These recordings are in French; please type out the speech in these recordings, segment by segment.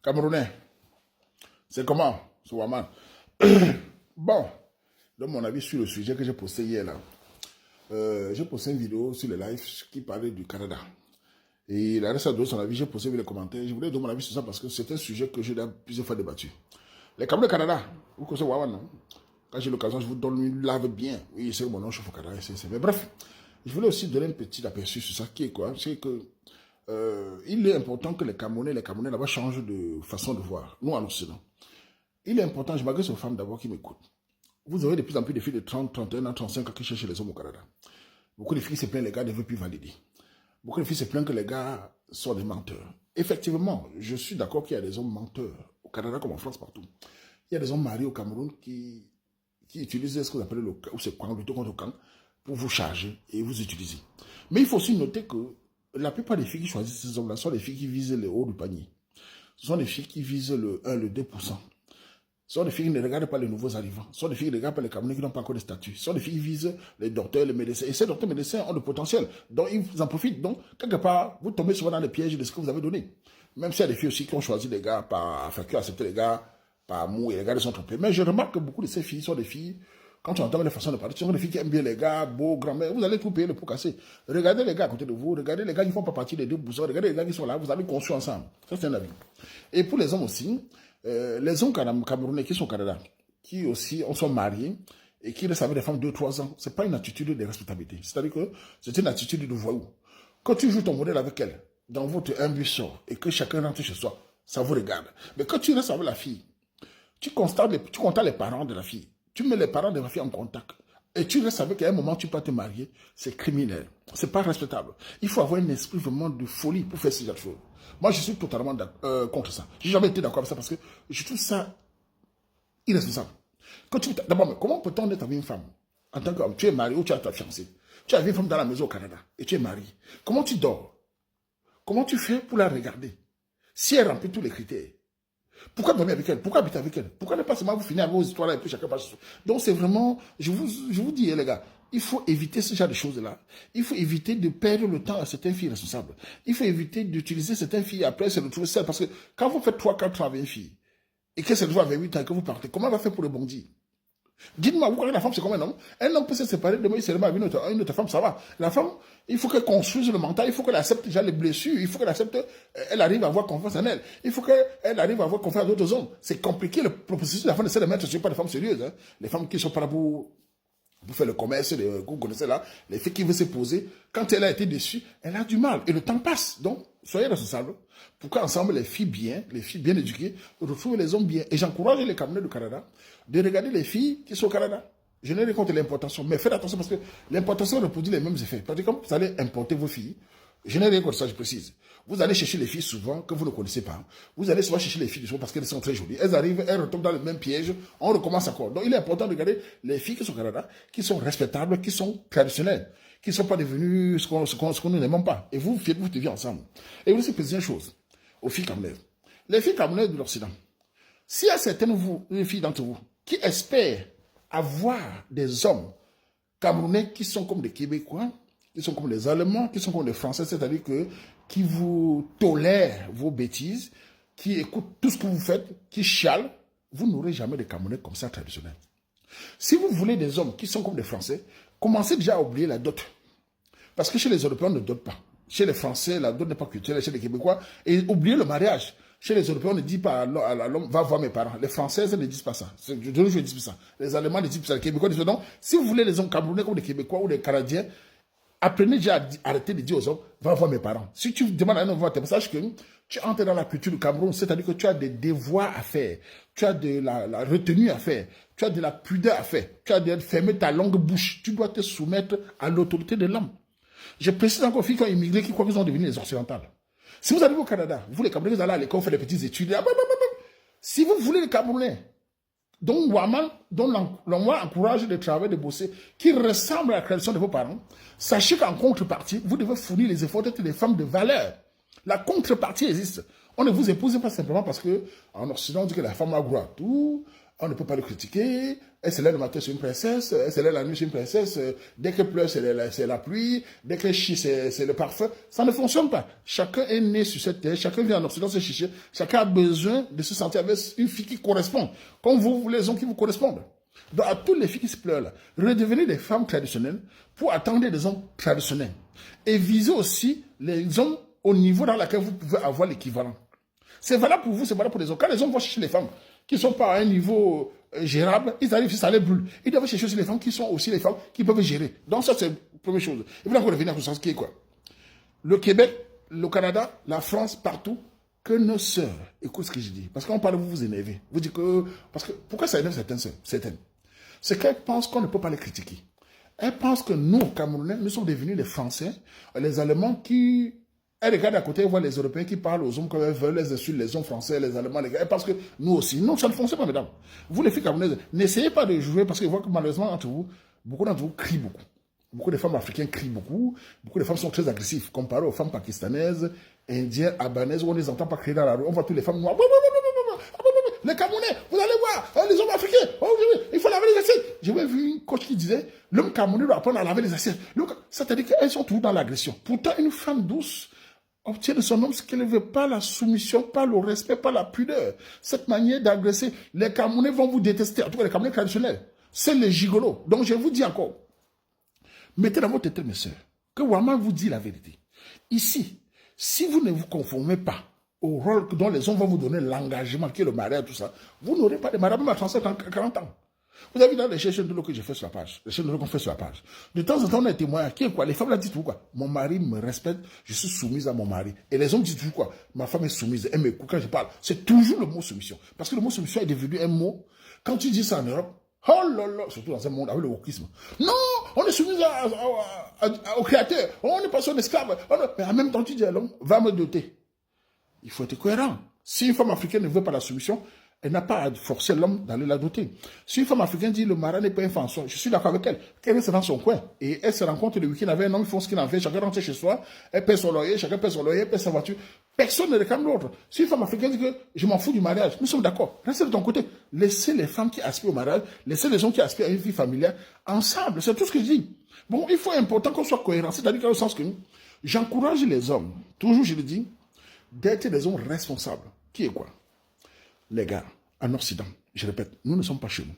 Camerounais, c'est comment, Souaman? Bon, dans mon avis sur le sujet que j'ai posté hier là, j'ai posté une vidéo sur le live qui parlait du Canada. Et il a resté à donner son avis, j'ai posté les commentaires. Je voulais donner mon avis sur ça parce que c'est un sujet que j'ai plusieurs fois débattu. Les Camerounais Canada, vous connaissez Wawan, non? Quand j'ai l'occasion, je vous donne une lave bien. Oui, c'est mon nom, je suis au Canada. Mais bref, je voulais aussi donner un petit aperçu sur ça qui est quoi? C'est que il est important que les Camerounais là-bas changent de façon de voir. Nous, en Occident. Il est important, je m'adresse aux femmes d'abord qui m'écoutent. Vous aurez de plus en plus de filles de 30, 31 ans, 35 ans qui cherchent les hommes au Canada. Beaucoup de filles se plaignent, les gars ne veulent plus valider. Beaucoup de filles se plaignent que les gars sont des menteurs. Effectivement, je suis d'accord qu'il y a des hommes menteurs, au Canada comme en France, partout. Il y a des hommes mariés au Cameroun qui utilisent ce qu'on appelle le camp, ou c'est quoi, plutôt contre le camp, pour vous charger et vous utiliser. Mais il faut aussi noter que la plupart des filles qui choisissent ces hommes-là sont des filles qui visent le haut du panier. Ce sont des filles qui visent le 1, le 2%. Ce sont des filles qui ne regardent pas les nouveaux arrivants. Ce sont des filles qui ne regardent pas les Camerounais qui n'ont pas encore de statut. Ce sont des filles qui visent les docteurs, les médecins. Et ces docteurs et médecins ont le potentiel. Donc, ils en profitent. Donc, quelque part, vous tombez souvent dans les pièges de ce que vous avez donné. Même s'il y a des filles aussi qui ont choisi les gars qui ont accepté les gars par amour et les gars sont trompés. Mais je remarque que beaucoup de ces filles sont des filles, quand tu entends les façons de parler, ce sont des filles qui aiment bien les gars, beaux, grands-mères. Vous allez tout payer le pot cassé. Regardez les gars à côté de vous. Regardez les gars qui ne font pas partie des 2%. Regardez les gars qui sont là. Vous allez construire ensemble. Ça, c'est un avis. Et pour les hommes aussi, les hommes camerounais qui sont au Canada, qui aussi sont mariés et qui restent avec des femmes 2-3 ans, ce n'est pas une attitude de respectabilité. C'est-à-dire que c'est une attitude de voyou. Quand tu joues ton modèle avec elle, dans votre ambition, et que chacun rentre chez soi, ça vous regarde. Mais quand tu restes avec la fille, tu contactes les parents de la fille, tu mets les parents de la fille en contact, et tu restes avec elle, à un moment tu peux te marier, c'est criminel. C'est pas respectable. Il faut avoir un esprit vraiment de folie pour faire ce genre de choses. Moi, je suis totalement contre ça. J'ai jamais été d'accord avec ça parce que je trouve ça irresponsable. D'abord, comment peut-on être avec une femme en tant qu'homme? Tu es marié ou tu as ta fiancée. Tu as une femme dans la maison au Canada et tu es marié. Comment tu dors? Comment tu fais pour la regarder? Si elle remplit tous les critères, pourquoi dormir avec elle? Pourquoi habiter avec elle? Pourquoi ne pas seulement vous finir avec vos histoires là et puis chacun passe? Donc c'est vraiment, je vous dis les gars, il faut éviter ce genre de choses-là. Il faut éviter de perdre le temps à certaines filles responsables. Il faut éviter d'utiliser certaines filles après se retrouver seules. Parce que quand vous faites 3-4 ans avec une fille, et qu'elle se retrouve avec 8 ans et que vous partez, comment elle va faire pour rebondir? Dites-moi, vous connaissez la femme, c'est comme un homme. Un homme peut se séparer demain, il se remet avec une autre femme, ça va. La femme, il faut qu'elle construise le mental, il faut qu'elle accepte déjà les blessures, il faut qu'elle accepte, elle arrive à avoir confiance en elle. Il faut qu'elle arrive à avoir confiance en d'autres hommes. C'est compliqué, le processus de la femme de se mettre sur pas des femmes sérieuses. Hein. Les femmes qui sont pas là pour faire le commerce, vous connaissez là, les filles qui veulent se poser, quand elle a été déçue, elle a du mal. Et le temps passe. Donc, soyez responsables. Pourquoi ensemble, les filles bien éduquées, retrouvent les hommes bien. Et j'encourage les Camerounais du Canada de regarder les filles qui sont au Canada. Je n'ai rien contre l'importation, mais faites attention parce que l'importation reproduit les mêmes effets. Parce que quand vous allez importer vos filles, je n'ai rien contre ça, je précise. Vous allez chercher les filles souvent que vous ne connaissez pas. Vous allez souvent chercher les filles souvent parce qu'elles sont très jolies. Elles arrivent, elles retombent dans le même piège. On recommence encore. Donc il est important de regarder les filles qui sont au Canada, qui sont respectables, qui sont traditionnelles, qui ne sont pas devenues ce qu'on ne n'aime pas. Et vous vivez ensemble. Et vous aussi, précisez une chose aux filles camerounaises. Les filles camerounaises de l'Occident, s'il y a certaines filles d'entre vous qui espèrent avoir des hommes camerounais qui sont comme des Québécois, qui sont comme les Allemands, qui sont comme les Français, c'est-à-dire qui vous tolèrent vos bêtises, qui écoutent tout ce que vous faites, qui chialent, vous n'aurez jamais de Camerounais comme ça traditionnels. Si vous voulez des hommes qui sont comme des Français, commencez déjà à oublier la dot. Parce que chez les Européens, on ne dote pas. Chez les Français, la dot n'est pas culturelle, chez les Québécois, et oubliez le mariage. Chez les Européens, on ne dit pas à l'homme, va voir mes parents. Les Françaises ne disent pas ça. Je ne dis pas ça. Les Allemands ne disent pas ça. Les Québécois disent non. Si vous voulez les hommes camerounais comme les Québécois ou les Canadiens, apprenez déjà à arrêter de dire aux hommes, va voir mes parents. Si tu demandes à un homme, va tes sache que tu entres dans la culture du Cameroun, c'est-à-dire que tu as des devoirs à faire, tu as de la retenue à faire, tu as de la pudeur à faire, tu as de fermer ta longue bouche. Tu dois te soumettre à l'autorité de l'homme. Je précise encore aux filles qui ont immigré, qui croient qu'ils ont devenu les occidentales. Si vous arrivez au Canada, vous les Camerounais, vous allez à l'école faire des petites études. Si vous voulez les Camerounais, dont l'envoi encourage de travailler, de bosser, qui ressemble à la tradition de vos parents, sachez qu'en contrepartie, vous devez fournir les efforts d'être des femmes de valeur. La contrepartie existe. On ne vous épouse pas simplement parce qu'en Occident, on dit que la femme a droit à tout, on ne peut pas le critiquer, elle se lève le matin, c'est une princesse, elle se lève la nuit, c'est une princesse, dès qu'elle pleure, c'est la pluie, dès qu'elle chie, c'est le parfum. Ça ne fonctionne pas. Chacun est né sur cette terre, chacun vit en Occident, c'est chicher, chacun a besoin de se sentir avec une fille qui correspond, comme vous, les hommes qui vous correspondent. Donc, à toutes les filles qui se pleurent là, redevenez des femmes traditionnelles pour attendre des hommes traditionnels. Et visez aussi les hommes au niveau dans lequel vous pouvez avoir l'équivalent. C'est valable pour vous, c'est valable pour les hommes. Quand les hommes vont chercher les femmes qui ne sont pas à un niveau gérable, ils arrivent, ça les brûle. Ils doivent chercher aussi les femmes qui sont aussi les femmes qui peuvent gérer. Donc ça, c'est la première chose. Et puis encore revenir à ce sens qui est quoi? Le Québec, le Canada, la France, partout, que nos sœurs, écoute ce que je dis, parce qu'on parle, vous vous énervez. Vous dites que, parce que, pourquoi ça énerve certaines sœurs? Certaines. C'est qu'elles pensent qu'on ne peut pas les critiquer. Elles pensent que nous, Camerounais, nous sommes devenus les Français, les Allemands qui... Elles regardent à côté, elles voient les Européens qui parlent aux hommes comme elles veulent, les insultes, les hommes français, les Allemands, les gars. Elles pensent que nous aussi. Non, ça ne fonctionne pas, mesdames. Vous, les filles camerounaises, n'essayez pas de jouer parce que je vois que malheureusement, entre vous, beaucoup d'entre vous crient beaucoup. Beaucoup de femmes africaines crient beaucoup. Beaucoup de femmes sont très agressives, comparé aux femmes pakistanaises, indiennes, albanaises, où on ne les entend pas crier dans la rue. On voit toutes les femmes noires. Les Camerounais, vous allez voir, les hommes africains, il faut laver les assiettes. J'ai vu une coach qui disait, l'homme camerounais doit apprendre à laver les assiettes. C'est-à-dire qu'elles sont toujours dans l'agression. Pourtant, une femme douce obtient de son homme ce qu'elle ne veut, pas la soumission, pas le respect, pas la pudeur. Cette manière d'agresser, les Camerounais vont vous détester, en tout cas les Camerounais traditionnels. C'est les gigolos. Donc je vous dis encore, mettez dans votre tête, mes soeurs, que Ouaman vous dit la vérité. Ici, si vous ne vous conformez pas au rôle dont les hommes vont vous donner, l'engagement qui est le mariage, tout ça, vous n'aurez pas de mariage même à 35 ans, 40 ans. Vous avez vu dans les chaînes de l'eau que j'ai fait sur la page, les chaînes de l'eau qu'on fait sur la page. De temps en temps, on a un témoin qui est quoi? Les femmes là disent tout quoi? Mon mari me respecte, je suis soumise à mon mari. Et les hommes disent tout quoi? Ma femme est soumise, elle m'écoute quand je parle. C'est toujours le mot soumission. Parce que le mot soumission est devenu un mot. Quand tu dis ça en Europe, oh là là, surtout dans un monde avec le wokisme. Non, on est soumis au créateur, on n'est pas son esclave. Mais en même temps, tu dis à l'homme, va me doter. Il faut être cohérent. Si une femme africaine ne veut pas la soumission, elle n'a pas à forcer l'homme d'aller la doter. Si une femme africaine dit le mari n'est pas un François, je suis d'accord avec elle. Elle reste dans son coin. Et elle se rencontre le week-end avec un homme, ils font ce qu'il en fait. Chacun rentre chez soi. Elle paie son loyer, chacun paie son loyer, elle paie sa voiture. Personne ne réclame l'autre. Si une femme africaine dit que je m'en fous du mariage, nous sommes d'accord. Restez de ton côté. Laissez les femmes qui aspirent au mariage, laissez les gens qui aspirent à une vie familiale ensemble. C'est tout ce que je dis. Bon, il faut important qu'on soit cohérent. C'est-à-dire qu'au sens que j'encourage les hommes, toujours je le dis, d'être des hommes responsables. Qui est quoi? Les gars, en Occident, je répète, nous ne sommes pas chez nous.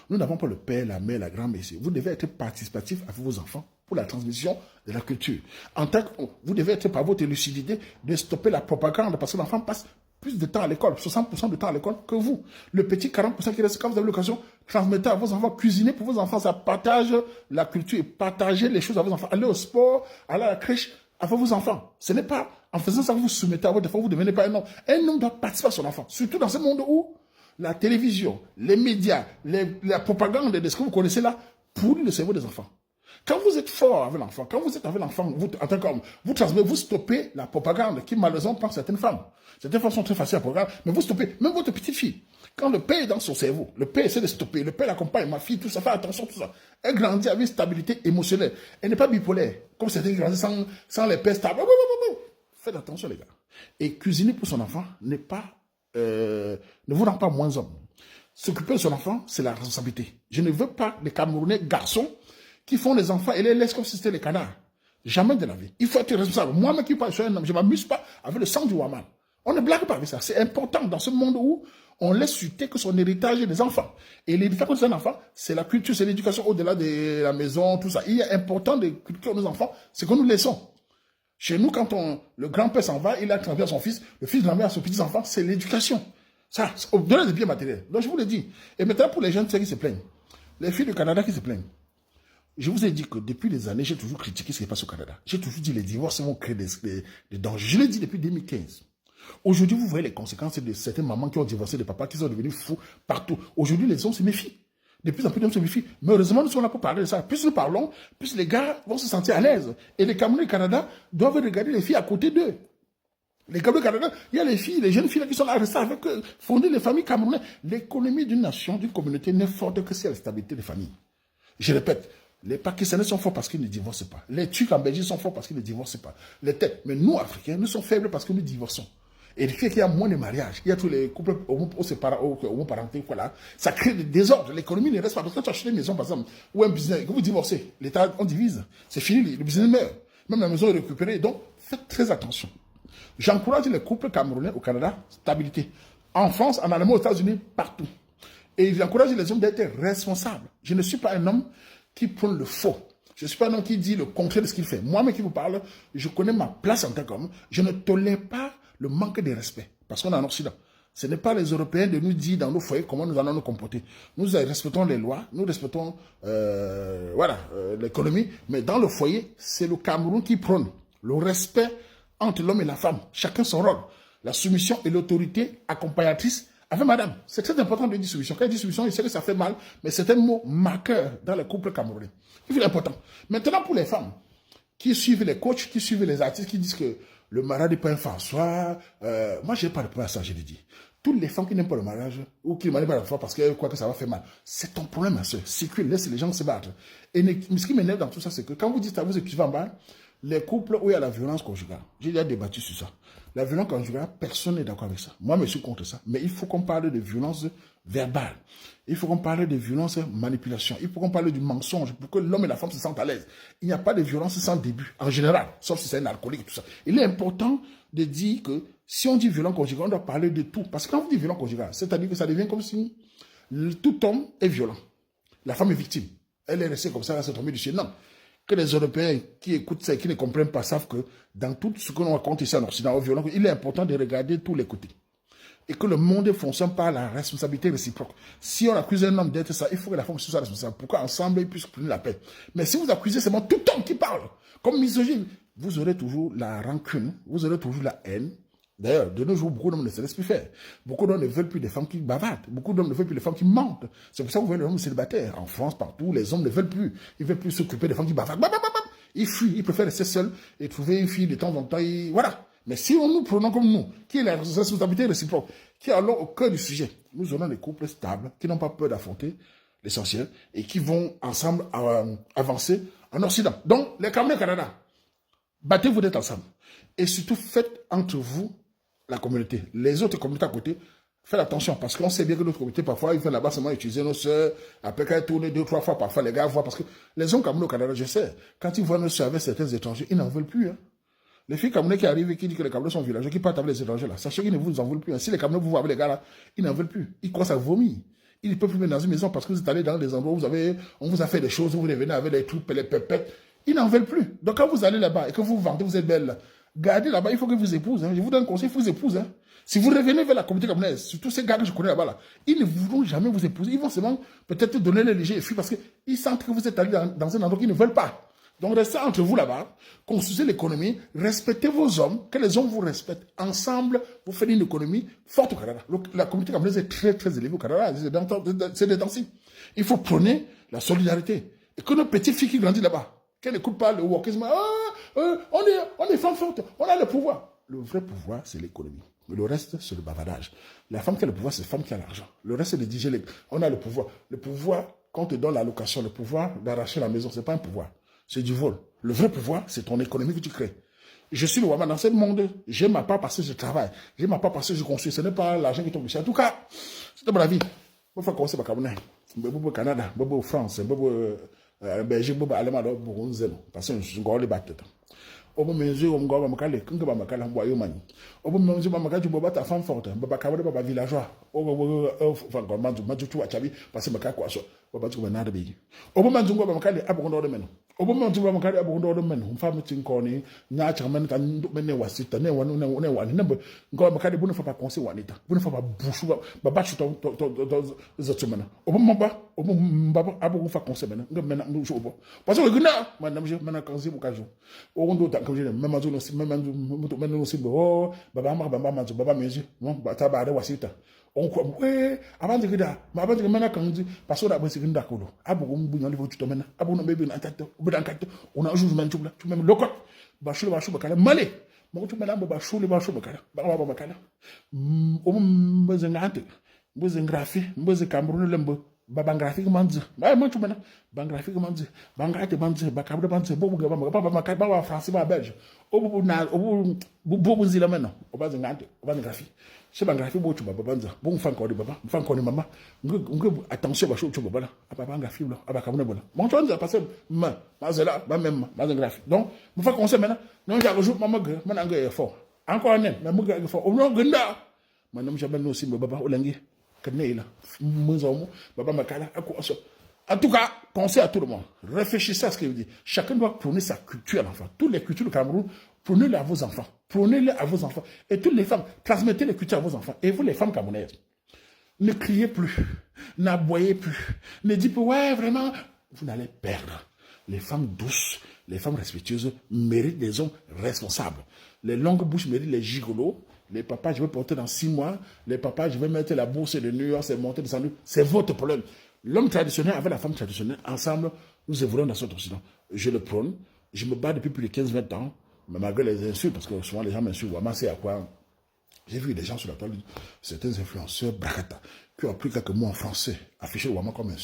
Nous n'avons pas le père, la mère, la grand-mère ici. Vous devez être participatif avec vos enfants pour la transmission de la culture. En tant que, vous devez être par votre lucidité de stopper la propagande parce que l'enfant passe plus de temps à l'école, 60% de temps à l'école que vous. Le petit 40% qui reste, quand vous avez l'occasion, transmettez à vos enfants, cuisinez pour vos enfants, ça partage la culture et partagez les choses à vos enfants. Allez au sport, allez à la crèche avec vos enfants. Ce n'est pas en faisant ça que vous soumettez à votre enfant, vous ne devenez pas un homme. Un homme doit participer à son enfant, surtout dans ce monde où la télévision, les médias, la propagande de ce que vous connaissez là pourrit le cerveau des enfants. Quand vous êtes fort avec l'enfant, quand vous êtes avec l'enfant, vous, en tant qu'homme, vous transmettez, vous stoppez la propagande qui malheureusement prend certaines femmes. Certaines femmes sont très faciles à programmer, mais vous stoppez, même votre petite fille. Quand le père est dans son cerveau, le père essaie de stopper, le père l'accompagne, ma fille, tout ça, fait attention, tout ça. Elle grandit avec une stabilité émotionnelle. Elle n'est pas bipolaire, comme certains qui grandissent sans les pères stables. Faites attention, les gars. Et cuisiner pour son enfant n'est pas, ne vous rend pas moins homme. S'occuper de son enfant, c'est la responsabilité. Je ne veux pas des Camerounais garçons qui font les enfants et les laissent comme si c'était les canards. Jamais de la vie. Il faut être responsable. Moi-même qui parle, je suis un homme, je ne m'amuse pas avec le sang du Ouaman. On ne blague pas avec ça. C'est important dans ce monde où on laisse chuter que son héritage est des enfants. Et l'héritage de un enfant, c'est la culture, c'est l'éducation au-delà de la maison, tout ça. Il est important de cultiver nos enfants, c'est que nous laissons. Chez nous, quand le grand-père s'en va, il a transmis à son fils, le fils transmet à son petit-enfant, c'est l'éducation. Ça, au-delà des biens matériels. Donc je vous le dis. Et maintenant, pour les jeunes qui se plaignent, les filles du Canada qui se plaignent, je vous ai dit que depuis des années, j'ai toujours critiqué ce qui se passe au Canada. J'ai toujours dit que les divorces vont créer des dangers. Je l'ai dit depuis 2015. Aujourd'hui, vous voyez les conséquences de certaines mamans qui ont divorcé des papas, qui sont devenus fous partout. Aujourd'hui, les hommes se méfient. De plus en plus d'hommes se méfient. Mais heureusement, nous sommes là pour parler de ça. Plus nous parlons, plus les gars vont se sentir à l'aise. Et les Camerounais et Canada doivent regarder les filles à côté d'eux. Les Camerounais et Canada, il y a les filles, les jeunes filles là qui sont là, restent avec eux, fonder les familles camerounaises. L'économie d'une nation, d'une communauté n'est forte que si elle a la stabilité des familles. Je répète, les Pakistanais sont forts parce qu'ils ne divorcent pas. Les Turcs en Belgique sont forts parce qu'ils ne divorcent pas. Les têtes. Mais nous, Africains, nous sommes faibles parce que nous divorçons. Et le fait qu'il y a moins de mariages, il y a tous les couples homoparentaux, voilà, ça crée des désordres. L'économie ne reste pas. Parce que quand tu achètes une maison, par exemple, ou un business, que vous divorcez, l'État, on divise. C'est fini, le business meurt. Même la maison est récupérée. Donc, faites très attention. J'encourage les couples camerounais au Canada, stabilité. En France, en Allemagne, aux États-Unis, partout. Et j'encourage les hommes d'être responsables. Je ne suis pas un homme qui prône le faux. Je ne suis pas un homme qui dit le contraire de ce qu'il fait. Moi-même qui vous parle, je connais ma place en tant qu'homme. Je ne tolère pas le manque de respect. Parce qu'on est en Occident. Ce n'est pas les Européens de nous dire dans nos foyers comment nous allons nous comporter. Nous respectons les lois, nous respectons l'économie. Mais dans le foyer, c'est le Cameroun qui prône le respect entre l'homme et la femme. Chacun son rôle. La soumission et l'autorité accompagnatrice. Avec madame, c'est très important de dire soumission. Quand il dit soumission, il sait que ça fait mal, mais c'est un mot marqueur dans les couples camerounais. C'est important. Maintenant, pour les femmes qui suivent les coachs, qui suivent les artistes, qui disent que le mariage n'est pas un François, moi, je n'ai pas de problème à ça, je l'ai dit. Toutes les femmes qui n'aiment pas le mariage, ou qui ne marient pas la foi parce qu'elles croient que ça va faire mal, c'est ton problème, ma soeur. C'est que laisse les gens se battre. Et ce qui m'énerve dans tout ça, c'est que quand vous dites à vous écrivez en bas, les couples où il y a la violence conjugale, j'ai déjà débattu sur ça. La violence conjugale, personne n'est d'accord avec ça. Moi, je suis contre ça. Mais il faut qu'on parle de violence verbale. Il faut qu'on parle de violence manipulation. Il faut qu'on parle du mensonge pour que l'homme et la femme se sentent à l'aise. Il n'y a pas de violence sans début, en général, sauf si c'est un alcoolique et tout ça. Il est important de dire que si on dit violence conjugale, on doit parler de tout. Parce que quand on dit violence conjugale, c'est-à-dire que ça devient comme si tout homme est violent. La femme est victime. Elle est restée comme ça, elle s'est tombée du ciel. Non. Que les Européens qui écoutent ça et qui ne comprennent pas savent que dans tout ce que l'on raconte ici en Occident, au violon, il est important de regarder tous les côtés. Et que le monde fonctionne par la responsabilité réciproque. Si on accuse un homme d'être ça, il faut que la femme soit responsable. Pourquoi ensemble ils puissent prendre la paix. Mais si vous accusez seulement tout homme qui parle, comme misogyne, vous aurez toujours la rancune, vous aurez toujours la haine. D'ailleurs, de nos jours, beaucoup d'hommes ne se laissent plus faire. Beaucoup d'hommes ne veulent plus des femmes qui bavardent. Beaucoup d'hommes ne veulent plus des femmes qui mentent. C'est pour ça que vous voyez les hommes célibataires. En France, partout, les hommes ne veulent plus. Ils ne veulent plus s'occuper des femmes qui bavardent. Ils fuient. Ils préfèrent rester seuls et trouver une fille de temps en temps. Voilà. Mais si on nous prenons comme nous, qui est la responsabilité réciproque, qui est alors au cœur du sujet, nous aurons des couples stables qui n'ont pas peur d'affronter l'essentiel et qui vont ensemble avancer en Occident. Donc, les Camerounais au Canada, battez-vous d'être ensemble. Et surtout, faites entre vous la communauté. Les autres communautés à côté, faites attention, parce qu'on sait bien que notre communauté, parfois, ils font là-bas seulement utiliser nos soeurs, après qu'elles tournent 2 ou 3 fois, parfois les gars voient, parce que les hommes camerounais au Canada, je sais, quand ils voient nos soeurs avec certains étrangers, ils n'en veulent plus. Hein. Les filles camerounais qui arrivent et qui disent que les Camerounais sont villageois, qui partent avec les étrangers là, sachez qu'ils ne vous en veulent plus. Hein. Si les Camerounais vous voient avec les gars là, ils n'en veulent plus. Ils commencent à vomir. Ils ne peuvent plus venir dans une maison parce que vous êtes allés dans des endroits où on vous a fait des choses, vous revenez avec les troupes et les pépettes. Ils n'en veulent plus. Donc quand vous allez là-bas et que vous vous vantez, vous êtes belle là, gardez là-bas, il faut que vous épousez. Hein. Je vous donne un conseil, il faut que vous épousez. Hein. Si vous revenez vers la communauté camerounaise, surtout ces gars que je connais là-bas, là, ils ne voudront jamais vous épouser. Ils vont seulement peut-être donner les légers et fuir parce qu'ils sentent que vous êtes allés dans un endroit qu'ils ne veulent pas. Donc restez entre vous là-bas, construisez l'économie, respectez vos hommes, que les hommes vous respectent. Ensemble, vous faites une économie forte au Canada. La communauté camerounaise est très très élevée au Canada, c'est des temps-ci. Il faut prôner la solidarité. Et que nos petites filles qui grandissent là-bas, qu'elles n'écoutent pas le wokisme, on est femmes fortes, on a le pouvoir. Le vrai pouvoir, c'est l'économie. Le reste, c'est le bavardage. La femme qui a le pouvoir, c'est la femme qui a l'argent. Le reste, c'est de dire, on a le pouvoir. Le pouvoir, quand on te donne l'allocation, le pouvoir d'arracher la maison, ce n'est pas un pouvoir. C'est du vol. Le vrai pouvoir, c'est ton économie que tu crées. Je suis le Waman dans ce monde. J'ai ma part parce que je travaille. J'ai ma part parce que je construis. Ce n'est pas l'argent qui tombe ici. En tout cas, c'est de la vie. Je vais commencer par Cameroun. Je vais au Canada, je vais en France, je vais en Belgique, je vais en Allemagne, je vais en Zélo. Parce que je suis encore les batteurs. Obo menzo o mgo ba makale kunga ba makala mbo ayo mani obo menzo ba makaji bo bata femme forte baba kabode baba villageois obo fango manzu tu achabi parce que makako aso baba tu na de obo menzo ngo ba makale abondo do meno obo menzo ba makale abondo do meno mfamu tinkoni nya cha men kan menne wasita ne wanu ne wani ne ngo makale bunu fa pa conseil wanita bunu fa ba bushu ba chu to zatumana obo mbaba abogo fa conseil mena ngo mena ndu obo parce que gna manam je mena kanzi bukajo ondo comme je même manzo même aussi oh baba manzo baba meji non bata ba de wasita on ko avant de gida ma avant de mena kanzi parce que da ba siginda ko do abogo mbunya le futu to mena abogo no bebe na tata obudan kata on a jour même tu même lokot ba shule bakala malé mo tu mena ba shule bakala ba bakala o mbezenga ante mbezengrafi mbeze Cameroun lembo Bangraphique manzi. Bah, moi, tu m'as dit. Bangraphique manzi. Bangraphique manzi. Bacabra manzi. Bobo gaba. Baba français, baba belge. Bobo zila maintenant. On va zingante. On va zingraphie. C'est bangraphique, bon, tu vas banza. Bon, fan quoi de baba. Fan quoi de maman. Attention, bah, tu vas bala. Ah, baba bangraphique, là. Ah, bacabra bala. Mon toit, ça passe. Ma zela, ma même, ma zingraphie. Donc, vous faites conseil maintenant. Non, j'ai rejoint maman, mon anglais est fort. Encore un, mais mon gars est fort. Au nom de Genda. Madame, j'appelle aussi, mais baba, Olangi. En tout cas, conseil à tout le monde. Réfléchissez à ce qu'il veut dire. Chacun doit prôner sa culture à l'enfant. Toutes les cultures du Cameroun, prenez-les à vos enfants. Prenez-les à vos enfants. Et toutes les femmes, transmettez les cultures à vos enfants. Et vous, les femmes camerounaises, ne criez plus. N'aboyez plus. Ne dites pas, ouais, vraiment, vous n'allez perdre. Les femmes douces, les femmes respectueuses méritent des hommes responsables. Les longues bouches méritent les gigolos. Les papas, je vais porter dans 6 mois. Les papas, je vais mettre la bourse de New York, c'est monter, descendre. C'est votre problème. L'homme traditionnel avec la femme traditionnelle, ensemble, nous évoluons dans cet Occident. Je le prône. Je me bats depuis plus de 15-20 ans. Mais malgré les insultes, parce que souvent les gens m'insultent, vraiment, c'est à quoi. J'ai vu des gens sur la toile, certains influenceurs, bracata, qui ont appris quelques mots en français, affichés au Wama comme insulte.